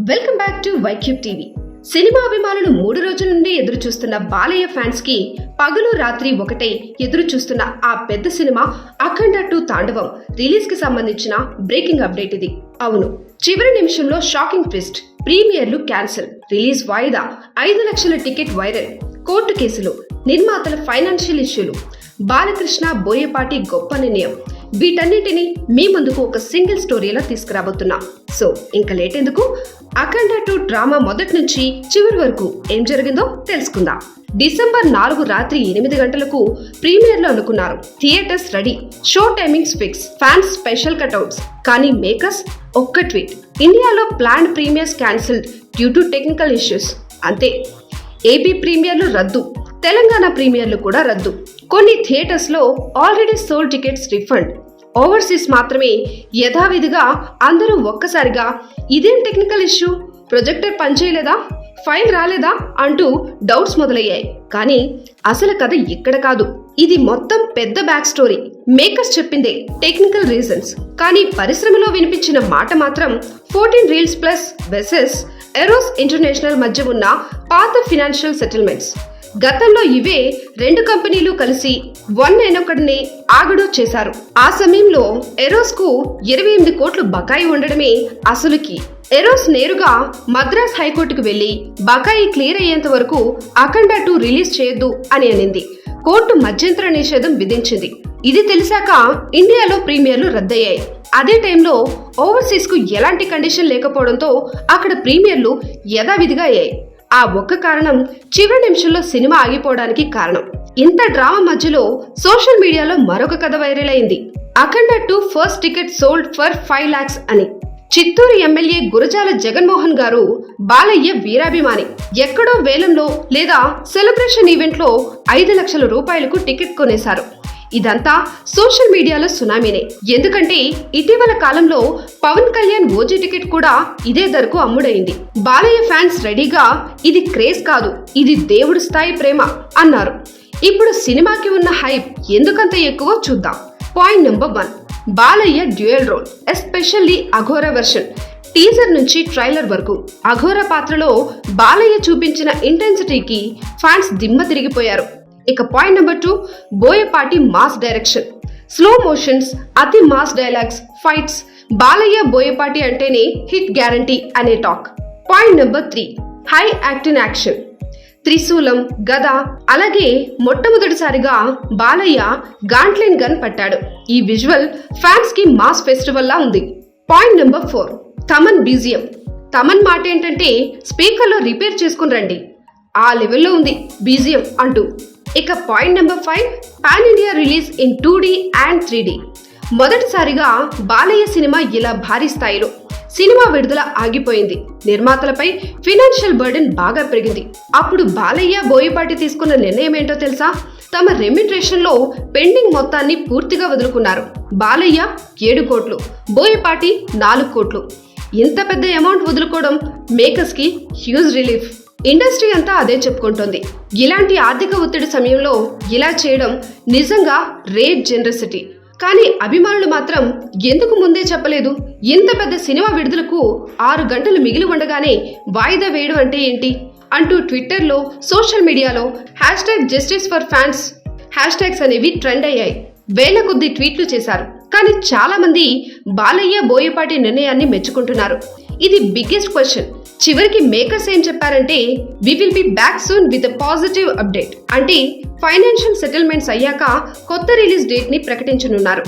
Welcome back to Y Cube TV. Cinema అభిమానులు 3 రోజుల నుండి ఎదురు చూస్తున్న బాలయ్య ఫ్యాన్స్ కి పగలు రాత్రి ఒకటే ఎదురు చూస్తున్న ఆ పెద్ద సినిమా అఖండ 2 తాండవం రిలీజ్ కి సంబంధించిన బ్రేకింగ్ అప్డేట్ ఇది. అవును, చివరి నిమిషంలో షాకింగ్ ట్విస్ట్. ప్రీమియర్లు క్యాన్సిల్, రిలీజ్ వాయిదా, 5 లక్షల టికెట్ వైరల్, కోర్టు కేసులు, నిర్మాతల ఫైనాన్షియల్ ఇష్యూలు, బాలకృష్ణ బోయపాటి గొప్ప నిర్ణయం, వీటన్నిటిని మీ ముందుకు ఒక సింగిల్ స్టోరీలా తీసుకురాబోతున్నా. సో ఇంకా లేట్ ఎందుకు, అఖండ 2 డ్రామా మొదటి నుంచి చివరి వరకు ఏం జరిగిందో తెలుసుకుందాం. డిసెంబర్ 4 రాత్రి 8 గంటలకు ప్రీమియర్లు అనుకున్నారు. Theatres ready, show timings fix, fans special cutouts. కానీ మేకర్స్ ఒక్క ట్వీట్, ఇండియాలో planned premieres cancelled due to technical issues. అంతే. ఏపీ ప్రీమియర్లు రద్దు, తెలంగాణ ప్రీమియర్లు కూడా రద్దు. కొన్ని థియేటర్స్ లో already sold tickets refund. Overseas మాత్రమే యథావిధిగా. అందరూ ఒక్కసారిగా ఇదేం టెక్నికల్ ఇష్యూ, ప్రొజెక్టర్ పనిచేయలేదా, ఫైల్ రాలేదా అంటూ డౌట్స్ మొదలయ్యాయి. కానీ అసలు కథ ఇక్కడ కాదు. ఇది మొత్తం పెద్ద బ్యాక్ స్టోరీ. మేకర్స్ చెప్పిందే టెక్నికల్ రీజన్స్, కానీ పరిశ్రమలో వినిపించిన మాట మాత్రం 14 రీల్స్ ప్లస్ వెసెస్ ఎరోస్ ఇంటర్నేషనల్ మధ్య ఉన్న పాత ఫినాన్షియల్ సెటిల్మెంట్స్. గతంలో ఇవే 2 కంపెనీలు కలిసి 191నే ఆగడు చేశారు. ఆ సమయంలో ఎరోస్ కు 28 కోట్లు బకాయి ఉండడమే అసలుకి. ఎరోస్ నేరుగా మద్రాస్ హైకోర్టుకు వెళ్లి బకాయి క్లియర్ అయ్యేంత వరకు అఖండ 2 రిలీజ్ చేయొద్దు అని అనింది. కోర్టు మధ్యంతర నిషేధం విధించింది. ఇది తెలిసాక ఇండియాలో ప్రీమియర్లు రద్దయ్యాయి. అదే టైంలో ఓవర్సీస్ కు ఎలాంటి కండిషన్ లేకపోవడంతో అక్కడ ప్రీమియర్లు యథావిధిగా అయ్యాయి. ఆ ఒక్క కారణం చివరి నిమిషంలో సినిమా ఆగిపోవడానికి కారణం. ఇంత డ్రామా మధ్యలో సోషల్ మీడియాలో మరొక కథ వైరల్ అయింది. అఖండ 2 first ticket sold for 5 lakhs అని. చిత్తూరు ఎమ్మెల్యే గురజాల జగన్మోహన్ గారు బాలయ్య వీరాభిమాని. ఎక్కడో వేలంలో లేదా సెలబ్రేషన్ ఈవెంట్ లో 5 లక్షల రూపాయలకు టికెట్ కొనేశారు. ఇదంతా సోషల్ మీడియాలో సునామీనే. ఎందుకంటే ఇటీవల కాలంలో పవన్ కళ్యాణ్ ఓజీ టికెట్ కూడా ఇదే ధరకు అమ్ముడైంది. బాలయ్య ఫ్యాన్స్ రెడీగా ఇది క్రేజ్ కాదు, ఇది దేవుడి స్థాయి ప్రేమ అన్నారు. ఇప్పుడు సినిమాకి ఉన్న హైప్ ఎందుకంత ఎక్కువో చూద్దాం. Point number 1, Balayya dual role, especially Aghora version. Teaser నుంచి ట్రైలర్ వరకు అఘోరా పాత్రలో బాలయ్య చూపించిన ఇంటెన్సిటీకి ఫ్యాన్స్ దిమ్మ తిరిగిపోయారు. ఇక point number 2, Boyapati mass direction, slow motions, అతి mass dialogues, fights. Balayya Boyapati అంటేనే హిట్ గ్యారంటీ అనే talk. Point number 3, high acting action, త్రిశూలం, గద. అలాగే మొట్టమొదటిసారిగా బాలయ్య గాంట్లెన్ గన్ పట్టాడు. ఈ విజువల్ ఫ్యాన్స్ కి మాస్ ఫెస్టివల్ లా ఉంది. Point number 4, Thaman BGM. Thaman మాట ఏంటంటే స్పీకర్లో రిపేర్ చేసుకుని రండి, ఆ లెవెల్లో ఉంది బీజియం అంటూ. ఇక point number 5, pan India release in 2D and 3D. మొదటిసారిగా బాలయ్య సినిమా ఇలా భారీ స్థాయిలో. సినిమా విడుదల ఆగిపోయింది. నిర్మాతలపై ఫినాన్షియల్ బర్డెన్ బాగా పెరిగింది. అప్పుడు బాలయ్య బోయపాటి తీసుకున్న నిర్ణయం ఏంటో తెలుసా? తమ రెమ్యునరేషన్ లో పెండింగ్ మొత్తాన్ని పూర్తిగా వదులుకున్నారు. బాలయ్య 7 కోట్లు, బోయపాటి 4 కోట్లు. ఇంత పెద్ద అమౌంట్ వదులుకోవడం మేకర్స్ కి హ్యూజ్ రిలీఫ్. ఇండస్ట్రీ అంతా అదే చెప్పుకుంటోంది. ఇలాంటి ఆర్థిక ఒత్తిడి సమయంలో ఇలా చేయడం నిజంగా రేర్ జనరసిటీ. కానీ అభిమానులు మాత్రం ఎందుకు ముందే చెప్పలేదు? ఇంత పెద్ద సినిమా విడుదలకు 6 గంటలు మిగిలి ఉండగానే వాయిదా వేయడం అంటే ఏంటి అంటూ ట్విట్టర్లో, సోషల్ మీడియాలో #JusticeForFans హ్యాష్ట్యాగ్స్ అనేవి ట్రెండ్ అయ్యాయి. వేల కొద్ది ట్వీట్లు చేశారు. కానీ చాలా మంది బాలయ్య బోయపాటి నిర్ణయాన్ని మెచ్చుకుంటున్నారు. ఇది బిగ్గెస్ట్ క్వశ్చన్. చివరికి మేకర్స్ ఏం చెప్పారంటే, we will be back soon with a positive update. అంటే ఫైనాన్షియల్ సెటిల్మెంట్స్ అయ్యాక కొత్త రిలీజ్ డేట్ ని ప్రకటించనున్నారు.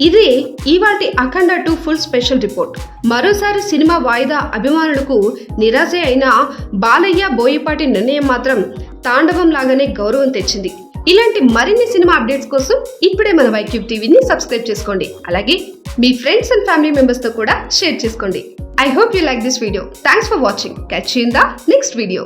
ఇదే ఇవాల్టి అఖండ 2 ఫుల్ స్పెషల్ రిపోర్ట్. మరోసారి సినిమా వాయిదా అభిమానులకు నిరాశ అయినా బాలయ్య బోయపాటి నిర్ణయం మాత్రం తాండవం లాగానే గౌరవం తెచ్చింది. ఇలాంటి మరిన్ని సినిమా అప్డేట్స్ కోసం ఇప్పుడే మన వైక్యూబ్ టీవీని సబ్స్క్రైబ్ చేసుకోండి. అలాగే మీ ఫ్రెండ్స్ అండ్ ఫ్యామిలీ మెంబర్స్ తో కూడా షేర్ చేసుకోండి. I hope you like this video. Thanks for watching. Catch you in the next video.